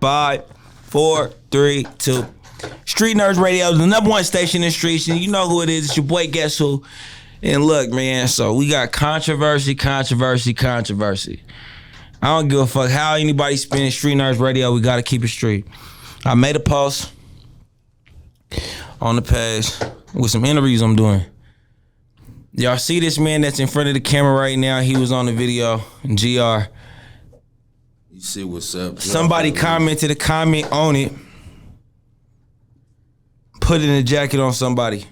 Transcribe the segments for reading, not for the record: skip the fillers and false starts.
5, 4, 3, 2. Streetnerdz Radio, the #1 station in the streets, and you know who it is. It's your boy, Guess Who. And look, man, so we got controversy. I don't give a fuck how anybody spinning Streetnerdz Radio. We gotta keep it street. I made a post on the page with some interviews I'm doing. Y'all see this man that's in front of the camera right now? He was on the video, Gerrr. You see what's up. Somebody commented a comment on it. Put in a jacket on somebody.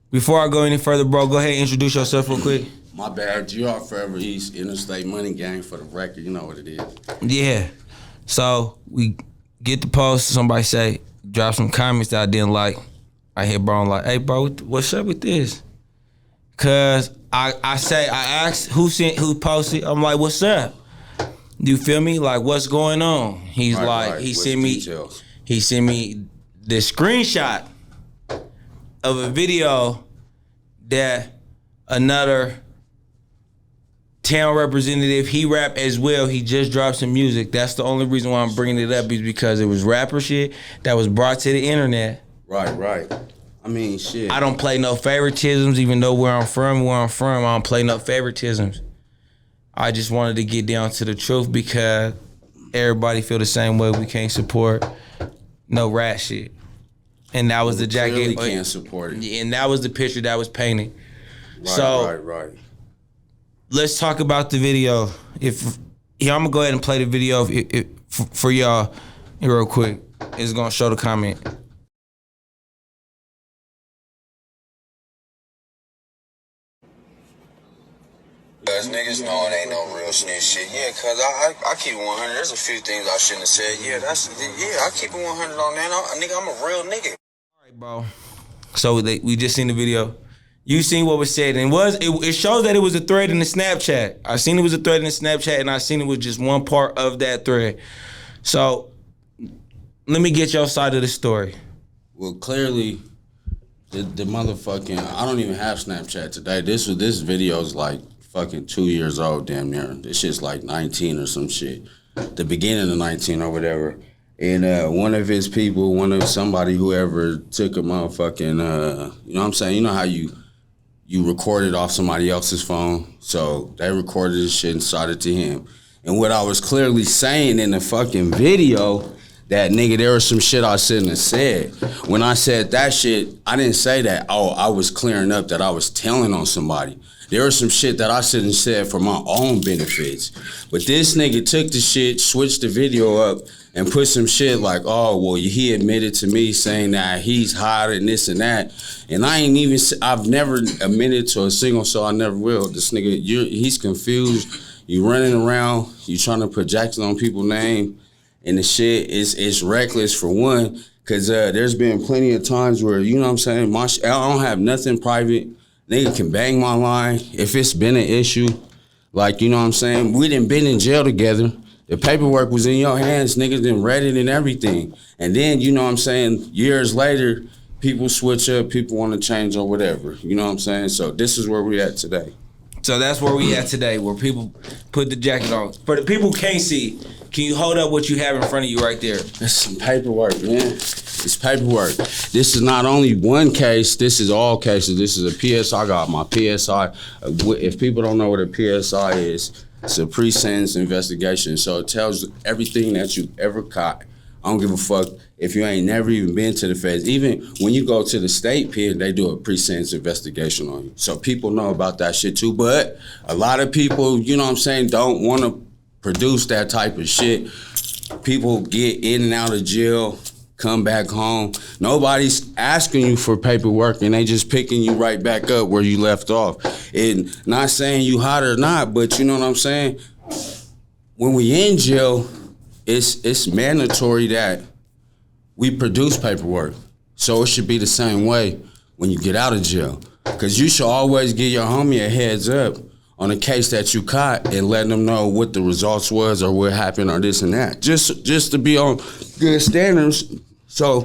Before I go any further, bro, go ahead and introduce yourself real quick. My bad. Gerrr, FoevaEast, Interstate Money Gang for the record. You know what it is. Yeah. So we get the post. Somebody say, drop some comments that I didn't like. I hear bro, I'm like, hey, bro, what's up with this? Cause I asked who posted. I'm like, what's up? You feel me? Like, what's going on? He's he sent me the screenshot of a video that another town representative, he rap as well. He just dropped some music. That's the only reason why I'm bringing it up, is because it was rapper shit that was brought to the internet. Right. I mean, shit. I don't play no favoritisms, even though where I'm from, I don't play no favoritisms. I just wanted to get down to the truth because everybody feel the same way. We can't support no rat shit. And that was the jacket. Clearly can't support it. And that was the picture that was painted. Right. Let's talk about the video. I'm gonna go ahead and play the video for y'all real quick. It's gonna show the comment. Cause niggas know it ain't no real snitch shit. Yeah, cause I keep it 100. There's a few things I shouldn't have said. I keep it 100 on that. Nigga, I'm a real nigga. All right, bro. So we just seen the video. You seen what was said, and it shows that it was a thread in the Snapchat. I seen it was a thread in the Snapchat, and I seen it was just one part of that thread. So let me get your side of the story. Well, clearly, the motherfucking, I don't even have Snapchat today. This video's like fucking 2 years old, damn near. This shit's like 19 or some shit. The beginning of 19 or whatever. And one of his people, whoever took a motherfucking, you know what I'm saying? You know how you recorded off somebody else's phone? So they recorded this shit and shot it to him. And what I was clearly saying in the fucking video, that nigga, there was some shit I shouldn't have said. When I said that shit, I didn't say that, I was clearing up that I was telling on somebody. There was some shit that I shouldn't have said for my own benefits. But this nigga took the shit, switched the video up, and put some shit like, oh, well, he admitted to me saying that he's hot and this and that. And I've never admitted to a single, so I never will. This nigga, he's confused. You running around, you trying to project it on people's name. And the shit is reckless for one, because there's been plenty of times where, you know what I'm saying, I don't have nothing private. Nigga can bang my line if it's been an issue. Like, you know what I'm saying? We done been in jail together. The paperwork was in your hands. Niggas done read it and everything. And then, you know what I'm saying, years later, people switch up, people want to change or whatever. You know what I'm saying? So this is where we at today. So that's where we at today, where people put the jacket on. For the people who can't see, can you hold up what you have in front of you right there? It's some paperwork, man. It's paperwork. This is not only one case, this is all cases. This is a PSI. I got my PSI. If people don't know what a PSI is, it's a pre-sentence investigation. So it tells everything that you ever caught. I don't give a fuck if you ain't never even been to the feds. Even when you go to the state pen, they do a pre-sentence investigation on you. So people know about that shit too. But a lot of people, you know what I'm saying, don't want to produce that type of shit. People get in and out of jail, come back home. Nobody's asking you for paperwork, and they just picking you right back up where you left off. And not saying you hot or not, but you know what I'm saying? When we in jail, it's mandatory that we produce paperwork. So it should be the same way when you get out of jail. Because you should always give your homie a heads up on a case that you caught and letting them know what the results was or what happened or this and that. Just to be on good standards. So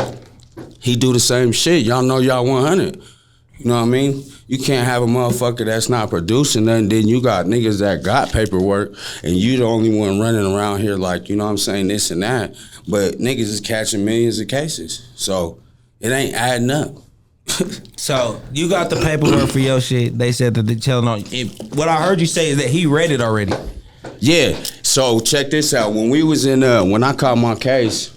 he do the same shit. Y'all know y'all 100. You know what I mean? You can't have a motherfucker that's not producing nothing. Then you got niggas that got paperwork, and you the only one running around here like, you know what I'm saying, this and that. But niggas is catching millions of cases. So it ain't adding up. So you got the paperwork for your shit. They said that they're telling on you. What I heard you say is that he read it already. Yeah. So check this out. When we was in when I caught my case,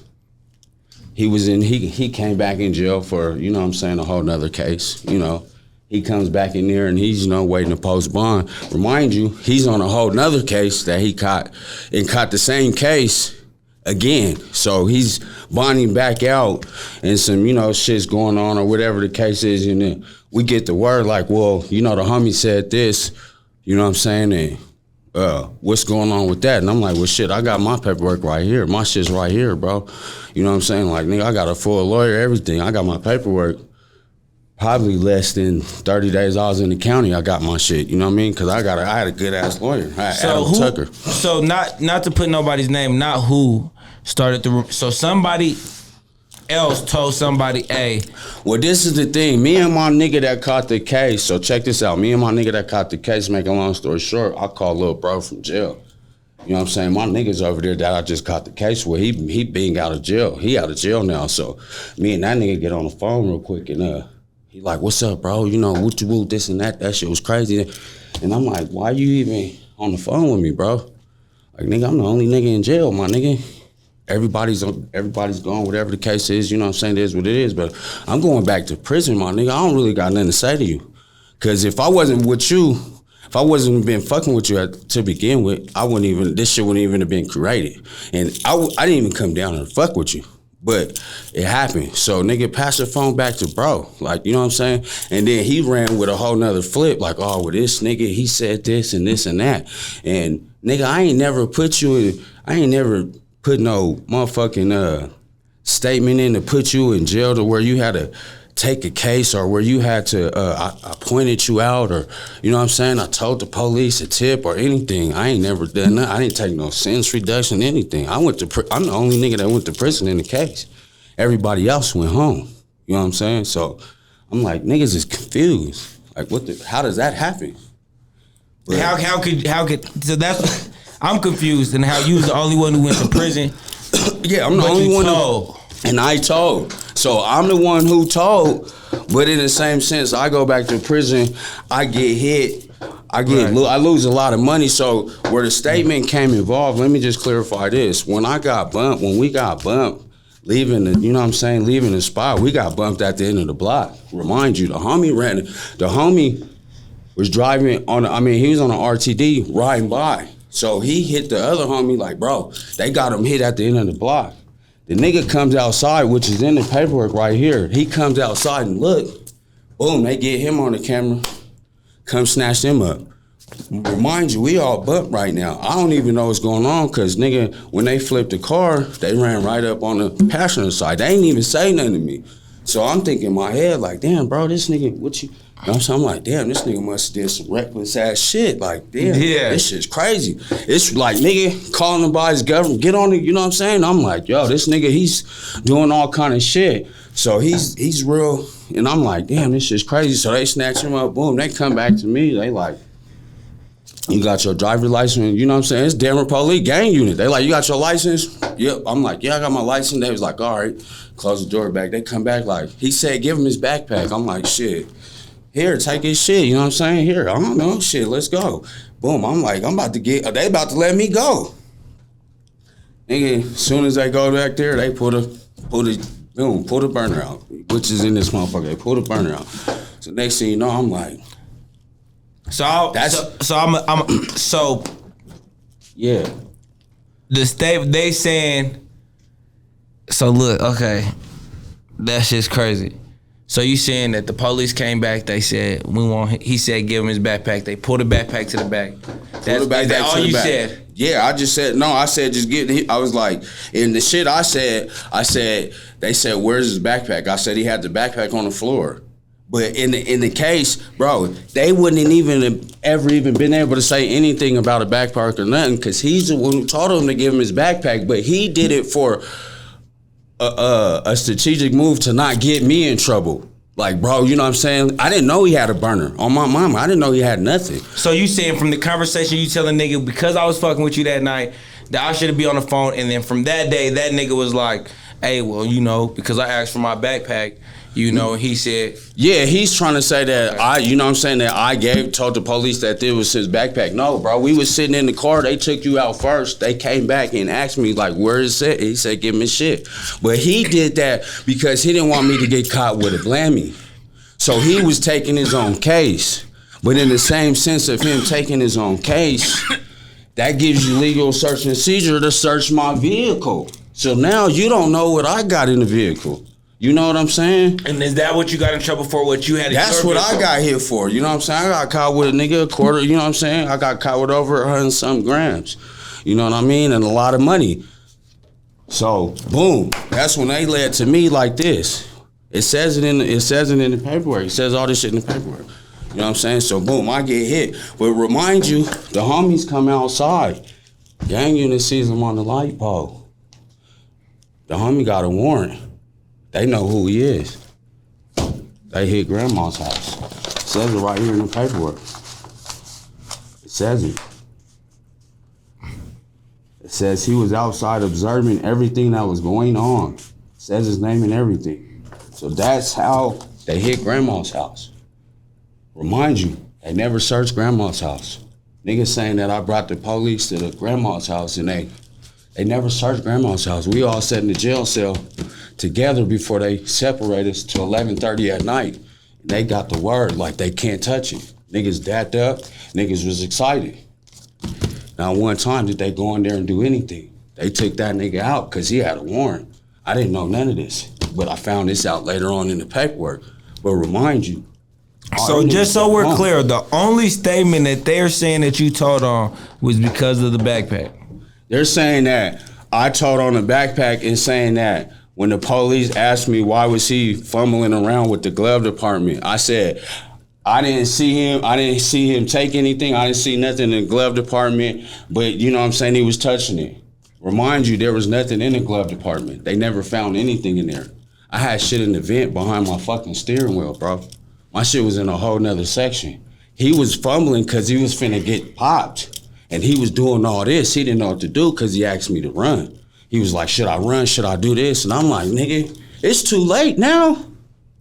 he came back in jail for, you know what I'm saying, a whole nother case. You know, he comes back in there and he's, you know, waiting to post bond. Remind you, he's on a whole nother case that he caught the same case again. So he's bonding back out and some, you know, shit's going on or whatever the case is. And then we get the word like, well, you know, the homie said this, you know what I'm saying? And what's going on with that? And I'm like, well, shit, I got my paperwork right here. My shit's right here, bro. You know what I'm saying? Like, nigga, I got a full lawyer, everything. I got my paperwork. Probably less than 30 days I was in the county, I got my shit. You know what I mean? Because I had a good-ass lawyer. I had Adam Tucker. So not to put nobody's name, not who started the... So somebody else told somebody, hey... Well, this is the thing. Me and my nigga that caught the case, so check this out. Me and my nigga that caught the case, make a long story short, I called little bro from jail. You know what I'm saying? My niggas over there that I just caught the case with, he being out of jail. He out of jail now, so me and that nigga get on the phone real quick and he like, what's up, bro? You know, what you woo, this and that. That shit was crazy. And I'm like, why you even on the phone with me, bro? Like, nigga, I'm the only nigga in jail, my nigga. Everybody's gone, whatever the case is, you know what I'm saying, it is what it is, but I'm going back to prison, my nigga. I don't really got nothing to say to you. Because if I wasn't with you, if I wasn't been fucking with you to begin with, this shit wouldn't even have been created. And I didn't even come down and fuck with you. But it happened. So nigga, pass the phone back to bro. Like, you know what I'm saying? And then he ran with a whole nother flip, like, oh, well, this nigga, he said this and this and that. And nigga, I ain't never put no motherfucking statement in to put you in jail to where you had to take a case or where you had to, I pointed you out or, you know what I'm saying? I told the police a tip or anything. I ain't never done that. I didn't take no sentence reduction, anything. I'm the only nigga that went to prison in the case. Everybody else went home. You know what I'm saying? So I'm like, niggas is confused. Like, how does that happen? But how could, so that's, I'm confused and how you was the only one who went to prison. Yeah, I'm the only one and I told. So I'm the one who told, but in the same sense, I go back to prison, I get hit, I lose a lot of money. So where the statement came involved, let me just clarify this. When we got bumped, leaving the spot, we got bumped at the end of the block. Remind you, the homie was driving he was on an RTD riding by. So he hit the other homie like, bro, they got him hit at the end of the block. The nigga comes outside, which is in the paperwork right here. He comes outside and look, boom, they get him on the camera, come snatch him up. Remind you, we all bumped right now. I don't even know what's going on because, nigga, when they flipped the car, they ran right up on the passenger side. They ain't even say nothing to me. So I'm thinking in my head like, damn, bro, this nigga, what you... You know what I'm saying? I'm like, damn, this nigga must have did some reckless ass shit. Like, damn, This shit's crazy. It's like, nigga, calling him by his government, get on it, you know what I'm saying? I'm like, yo, this nigga, he's doing all kind of shit. So he's real, and I'm like, damn, this shit's crazy. So they snatch him up, boom, they come back to me, they like, you got your driver's license, you know what I'm saying? It's Denver Police gang unit. They like, you got your license? Yep. I'm like, yeah, I got my license. They was like, all right, close the door back. They come back like, he said, give him his backpack. I'm like, shit. Here, take his shit, you know what I'm saying? Here, I don't know, shit, let's go. Boom, I'm like, they about to let me go. Nigga, as soon as they go back there, they pull the burner out, which is in this motherfucker. They pull the burner out. So next thing you know, I'm like, yeah. The state, they saying, so look, okay, that shit's crazy. So you saying that the police came back, they said, he said give him his backpack. They pulled the backpack to the back. That's all you said? Yeah, I just said, no, I said just I was like, in the shit I said, they said, where's his backpack? I said he had the backpack on the floor. But in the case, bro, they wouldn't ever even been able to say anything about a backpack or nothing because he's the one who told him to give him his backpack, but he did it for a strategic move to not get me in trouble. Like, bro, you know what I'm saying? I didn't know he had a burner. On my mama, I didn't know he had nothing. So you saying from the conversation you telling nigga, because I was fucking with you that night, that I should be on the phone, and then from that day, that nigga was like, hey, well, you know, because I asked for my backpack, you know, he said. Yeah, he's trying to say that you know what I'm saying, that I told the police that it was his backpack. No, bro, we was sitting in the car. They took you out first. They came back and asked me, like, where is it? He said, give me shit. But he did that because he didn't want me to get caught with a blammy. So he was taking his own case. But in the same sense of him taking his own case, that gives you legal search and seizure to search my vehicle. So now you don't know what I got in the vehicle. You know what I'm saying? And is that what you got in trouble for? What you had? That's what I got hit for. You know what I'm saying? I got caught with a nigga a quarter. You know what I'm saying? I got caught with over 100-something grams. You know what I mean? And a lot of money. So boom, that's when they led to me like this. It says it in the paperwork. It says all this shit in the paperwork. You know what I'm saying? So boom, I get hit. But remind you, the homies come outside. Gang unit sees them on the light pole. The homie got a warrant. They know who he is. They hit grandma's house. It says it right here in the paperwork. It says it. It says he was outside observing everything that was going on. It says his name and everything. So that's how they hit grandma's house. Remind you, they never searched grandma's house. Niggas saying that I brought the police to the grandma's house and they never searched grandma's house. We all sat in the jail cell together before they separated us till 11:30 at night. And they got the word like they can't touch it. Niggas dapped up, niggas was excited. Not one time did they go in there and do anything. They took that nigga out because he had a warrant. I didn't know none of this, but I found this out later on in the paperwork. But remind you. So just so we're clear, the only statement that they're saying that you told on was because of the backpack. They're saying that I told on the backpack and saying that when the police asked me why was he fumbling around with the glove department, I said, I didn't see him take anything. I didn't see nothing in the glove department, but you know what I'm saying, he was touching it. Remind you, there was nothing in the glove department. They never found anything in there. I had shit in the vent behind my fucking steering wheel, bro. My shit was in a whole nother section. He was fumbling because he was finna get popped. And he was doing all this. He didn't know what to do because he asked me to run. He was like, should I run? Should I do this? And I'm like, nigga, it's too late now.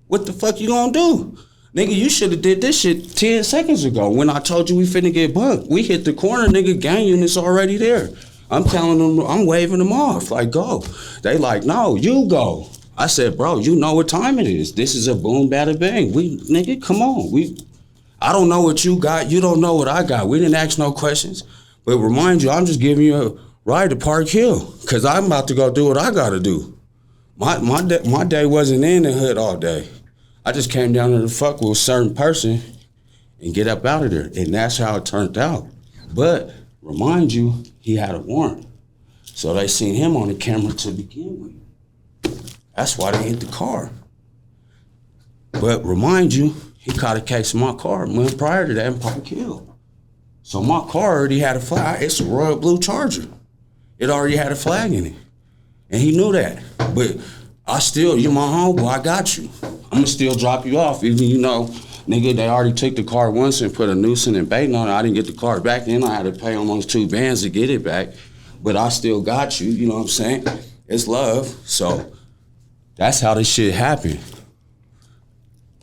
What the fuck you gonna do? Nigga, you should have did this shit 10 seconds ago when I told you we finna get bunked. We hit the corner, nigga, gang unit's already there. I'm telling them, I'm waving them off, like, go. They like, no, you go. I said, bro, you know what time it is. This is a boom, bada, bang. Nigga, come on. I don't know what you got. You don't know what I got. We didn't ask no questions. But remind you, I'm just giving you a ride to Park Hill because I'm about to go do what I got to do. My day wasn't in the hood all day. I just came down there to fuck with a certain person and get up out of there. And that's how it turned out. But remind you, he had a warrant. So they seen him on the camera to begin with. That's why they hit the car. But remind you, he caught a case of my car a month prior to that in Park Hill. So my car already had a flag. It's a royal blue Charger. It already had a flag in it. And he knew that. But you're my homeboy, I got you. I'm gonna still drop you off, even nigga, they already took the car once and put a nuisance and baiting on it. I didn't get the car back, then I had to pay almost 2 bands to get it back. But I still got you, you know what I'm saying? It's love. So that's how this shit happened.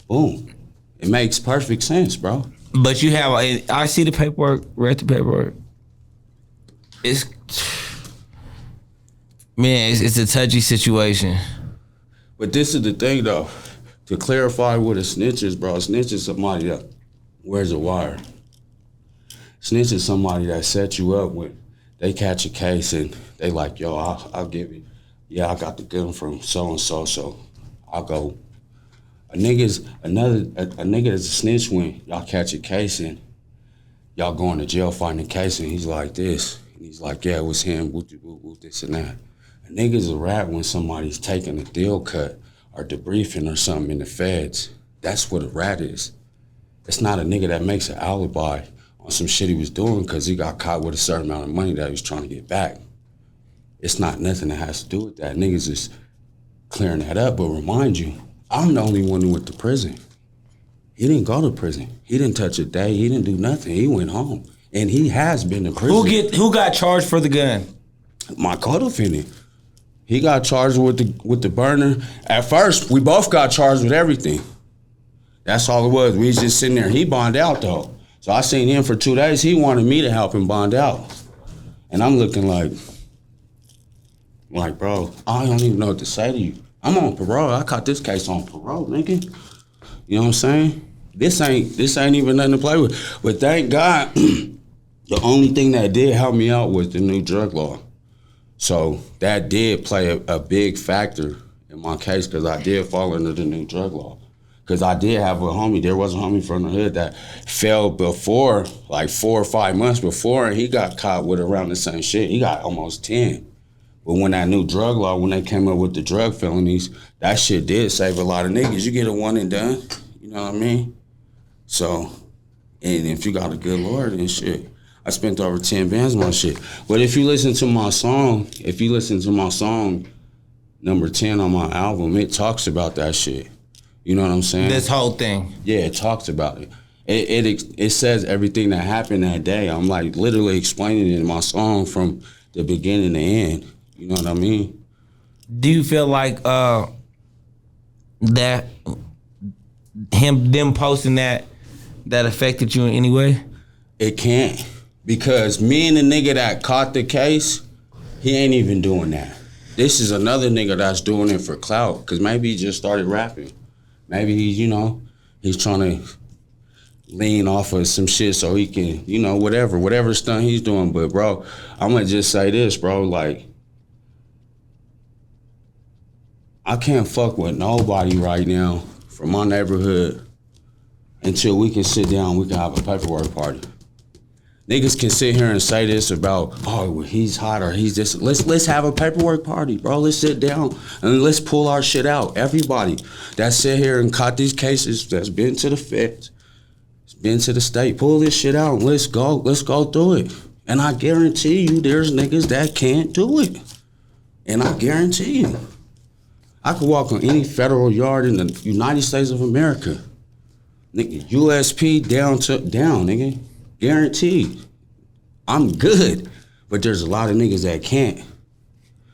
Boom. It makes perfect sense, bro. But you have, I see the paperwork, read the paperwork. It's a touchy situation. But this is the thing, though. To clarify what a snitch is, bro, a snitch is somebody that wears a wire. Snitch is somebody that sets you up when they catch a case and they like, yo, I'll give you. Yeah, I got the gun from so-and-so, so I'll go. A nigga's a snitch when y'all catch a case and y'all going to jail fighting a case and he's like this. And he's like, yeah, it was him, whoop, this and that. A nigga's a rat when somebody's taking a deal cut or debriefing or something in the feds. That's what a rat is. It's not a nigga that makes an alibi on some shit he was doing because he got caught with a certain amount of money that he was trying to get back. It's not nothing that has to do with that. Niggas is clearing that up, but remind you, I'm the only one who went to prison. He didn't go to prison. He didn't touch a day. He didn't do nothing. He went home. And he has been to prison. Who got charged for the gun? My co-defendant. He got charged with the burner. At first, we both got charged with everything. That's all it was. We was just sitting there. He bonded out, though. So I seen him for 2 days. He wanted me to help him bond out. And I'm looking like, bro, I don't even know what to say to you. I'm on parole. I caught this case on parole, nigga. You know what I'm saying? This ain't even nothing to play with. But thank God, the only thing that did help me out was the new drug law. So that did play a big factor in my case because I did fall under the new drug law. Because I did have a homie, there was a homie from the hood that fell before, like 4 or 5 months before, and he got caught with around the same shit. He got almost 10. But when that new drug law, when they came up with the drug felonies, that shit did save a lot of niggas. You get a one and done, you know what I mean? So, and if you got a good lawyer, then shit. I spent over 10 bands on my shit. But if you listen to my song, number 10 on my album, it talks about that shit. You know what I'm saying? This whole thing. Yeah, it talks about it. It says everything that happened that day. I'm like literally explaining it in my song from the beginning to end. You know what I mean? Do you feel like that them posting that affected you in any way? It can't. Because me and the nigga that caught the case, he ain't even doing that. This is another nigga that's doing it for clout, because maybe he just started rapping. Maybe he's trying to lean off of some shit so he can, whatever stunt he's doing. But bro, I'm gonna just say this, bro, like, I can't fuck with nobody right now from my neighborhood until we can sit down, we can have a paperwork party. Niggas can sit here and say this about, oh, well, he's hot or he's this. Let's have a paperwork party, bro. Let's sit down and let's pull our shit out. Everybody that sit here and caught these cases, that's been to the feds, been to the state, pull this shit out and let's go through it. And I guarantee you there's niggas that can't do it. And I guarantee you. I could walk on any federal yard in the United States of America. Nigga, USP down, nigga. Guaranteed. I'm good. But there's a lot of niggas that can't.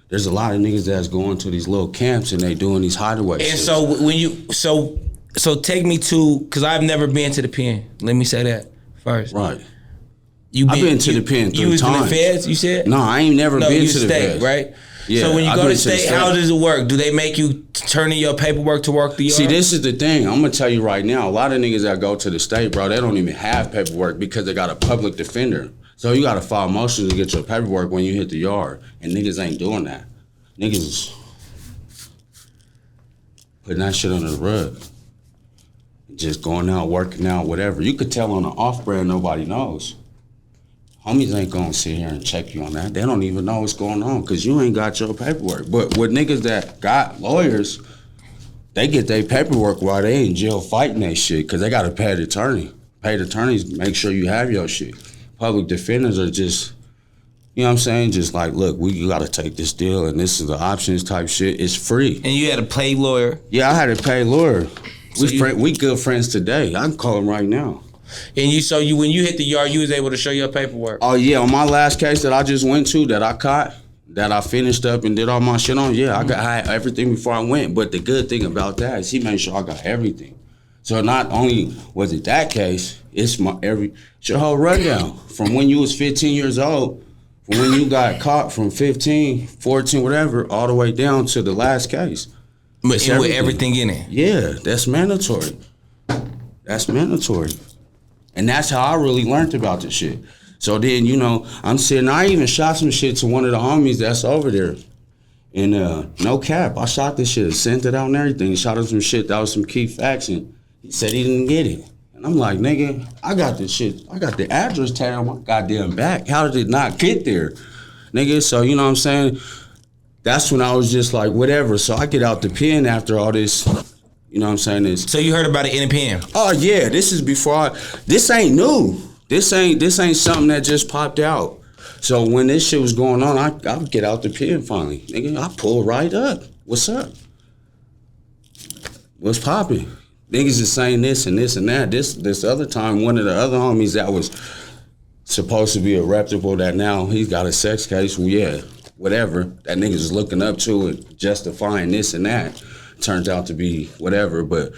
There's a lot of niggas that's going to these little camps and they doing these hideaways. And so when you so take me to, because I've never been to the pen. Let me say that first. Right. I've been to the pen 3 times. You was in the feds, you said? No, I ain't never been to the feds. Right? Yeah, so when you go to state, how does it work? Do they make you turn in your paperwork to work the yard? See, this is the thing. I'm going to tell you right now, a lot of niggas that go to the state, bro, they don't even have paperwork because they got a public defender. So you got to file motions to get your paperwork when you hit the yard. And niggas ain't doing that. Niggas is putting that shit under the rug. Just going out, working out, whatever. You could tell on the off-brand nobody knows. Homies ain't gonna sit here and check you on that. They don't even know what's going on because you ain't got your paperwork. But with niggas that got lawyers, they get their paperwork while they in jail fighting that shit because they gotta pay the attorney. Pay the attorneys, make sure you have your shit. Public defenders are just, you know what I'm saying? Just like, look, we gotta take this deal and this is the options type shit. It's free. And you had a paid lawyer? Yeah, I had a paid lawyer. We good friends today. I can call him right now. And when you hit the yard, you was able to show your paperwork? Oh yeah, on my last case that I just went to, that I caught, that I finished up and did all my shit on, I had everything before I went. But the good thing about that is he made sure I got everything. So not only was it that case, it's your whole rundown from when you was 15 years old, from when you got caught from 15, 14, whatever, all the way down to the last case. But with everything in it? Yeah, that's mandatory. That's mandatory. And that's how I really learned about this shit. So then, I'm sitting, I even shot some shit to one of the homies that's over there. And no cap, I shot this shit, sent it out and everything, shot him some shit, that was some key facts, and he said he didn't get it. And I'm like, nigga, I got this shit, I got the address tag on my goddamn back. How did it not get there? Nigga, so you know what I'm saying? That's when I was just like, whatever. So I get out the pen after all this. You know what I'm saying? So you heard about it in the pen? Oh yeah, this is before this ain't new. This ain't something that just popped out. So when this shit was going on, I would get out the pen finally. Nigga, I pull right up. What's up? what's popping? Niggas is saying this and this and that. This other time, one of the other homies that was supposed to be a reputable that now he's got a sex case, well, yeah, whatever. That niggas is looking up to it, justifying this and that. Turns out to be whatever, but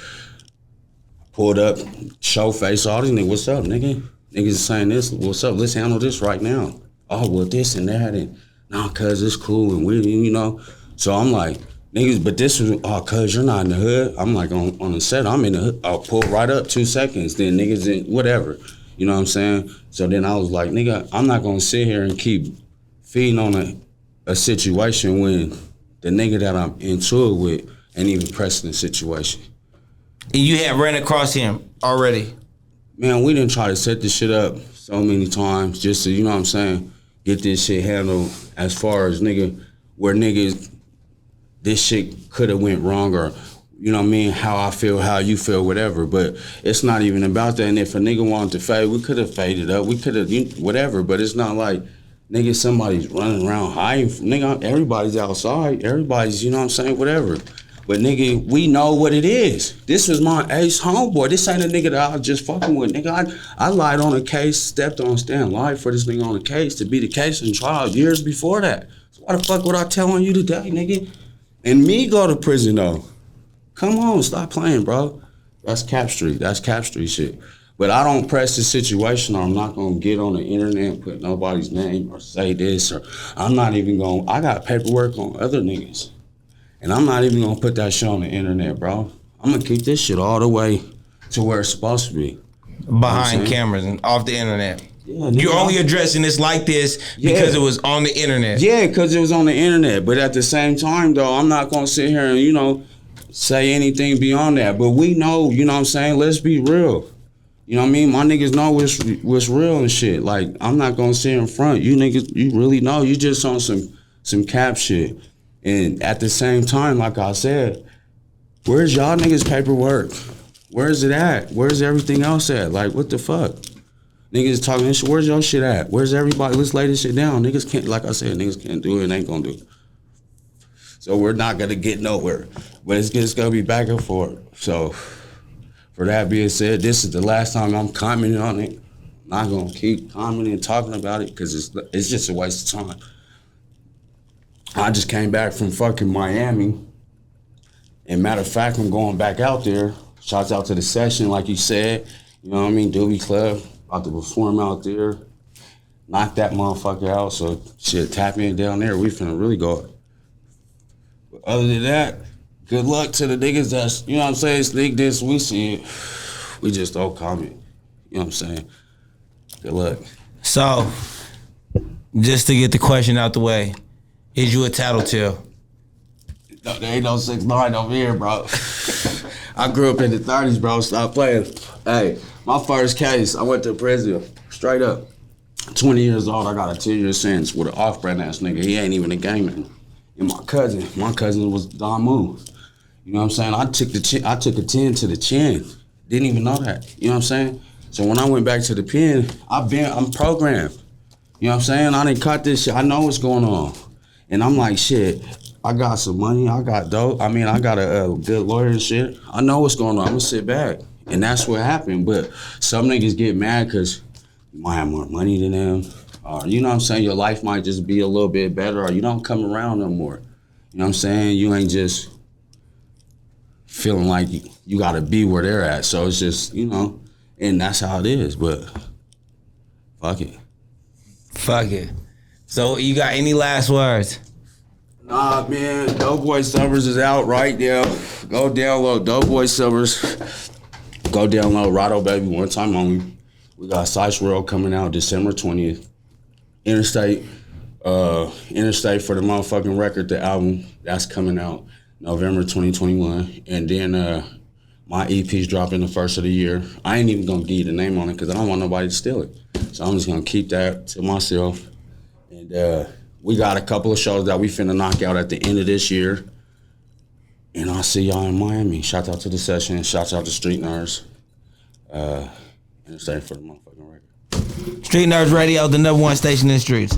pulled up, show face, all these niggas, what's up, nigga? Niggas is saying this, what's up, let's handle this right now. Oh, well, this and that, and nah, cuz it's cool, and we, you know. So I'm like, niggas, but this was, oh, cuz you're not in the hood. I'm like, on the set, I'm in the hood. I'll pull right up 2 seconds, then niggas in, whatever. You know what I'm saying? So then I was like, nigga, I'm not gonna sit here and keep feeding on a situation when the nigga that I'm into it with ain't even pressing the situation. And you had ran across him already? Man, we didn't try to set this shit up so many times just to, you know what I'm saying, get this shit handled as far as nigga, where niggas, this shit could have went wrong or, you know what I mean, how I feel, how you feel, whatever. But it's not even about that. And if a nigga wanted to fade, we could have faded up. We could have, whatever. But it's not like, nigga, somebody's running around hiding. Nigga, everybody's outside. Everybody's, you know what I'm saying, whatever. But nigga, we know what it is. This was my ace homeboy. This ain't a nigga that I was just fucking with. Nigga, I lied on a case, stepped on stand, lied for this nigga on a case to be the case in trial years before that. So why the fuck would I tell on you today, nigga? And me go to prison though. Come on, stop playing, bro. That's Cap Street. That's Cap Street shit. But I don't press the situation, or I'm not gonna get on the internet and put nobody's name or say this, or I'm not even gonna, I got paperwork on other niggas. And I'm not even gonna put that shit on the internet, bro. I'm gonna keep this shit all the way to where it's supposed to be. Behind cameras and off the internet. Yeah, You're only addressing this like this because it was on the internet. Yeah, because it was on the internet. But at the same time, though, I'm not gonna sit here and, you know, say anything beyond that. But we know, you know what I'm saying? Let's be real. You know what I mean? My niggas know what's real and shit. Like, I'm not gonna sit in front. You niggas, you really know. You just on some cap shit. And at the same time, like I said, where's y'all niggas' paperwork? Where's it at? Where's everything else at? Like, what the fuck? Niggas talking this shit, where's your shit at? Where's everybody? Let's lay this shit down. Niggas can't, like I said, niggas can't do it and ain't gonna do it. So we're not gonna get nowhere. But it's just gonna be back and forth. So for that being said, this is the last time I'm commenting on it. I'm not gonna keep commenting and talking about it because it's just a waste of time. I just came back from fucking Miami. And matter of fact, I'm going back out there. Shouts out to the session, like you said. You know what I mean? Doobie Club, about to perform out there. Knock that motherfucker out. So shit, tap in down there. We finna really go. But other than that, good luck to the niggas that's, you know what I'm saying, sneak this, we see it. We just don't comment. You know what I'm saying? Good luck. So, just to get the question out the way, is you a tattletale? No, there ain't no 6'9" over here, bro. I grew up in the 30s, bro. Stop playing. Hey, my first case, I went to prison, straight up. 20 years old, I got a 2-year sentence with an off-brand ass nigga. He ain't even a gangman. And my cousin was Don Moon. You know what I'm saying? I took a 10 to the chin. Didn't even know that. You know what I'm saying? So when I went back to the pen, I'm programmed. You know what I'm saying? I done caught this shit. I know what's going on. And I'm like, shit, I got some money. I got dope. I mean, I got a good lawyer and shit. I know what's going on. I'm gonna sit back. And that's what happened. But some niggas get mad because you might have more money than them. Or, you know what I'm saying? Your life might just be a little bit better, or you don't come around no more. You know what I'm saying? You ain't just feeling like you gotta be where they're at. So it's just, you know, and that's how it is. But fuck it. Fuck it. So you got any last words? Nah, man. Doughboy Summers is out right now. Go download Doughboy Summers. Go download Rado Baby One Time Only. We got Sice World coming out December 20th. Interstate for the motherfucking record, the album, that's coming out November 2021. And then my EP's dropping the first of the year. I ain't even gonna give you the name on it because I don't want nobody to steal it. So I'm just gonna keep that to myself. And we got a couple of shows that we finna knock out at the end of this year. And I'll see y'all in Miami. Shout out to the session. Shout out to Streetnerdz. Interstate for the motherfucking record. Streetnerdz Radio, the #1 station in the streets.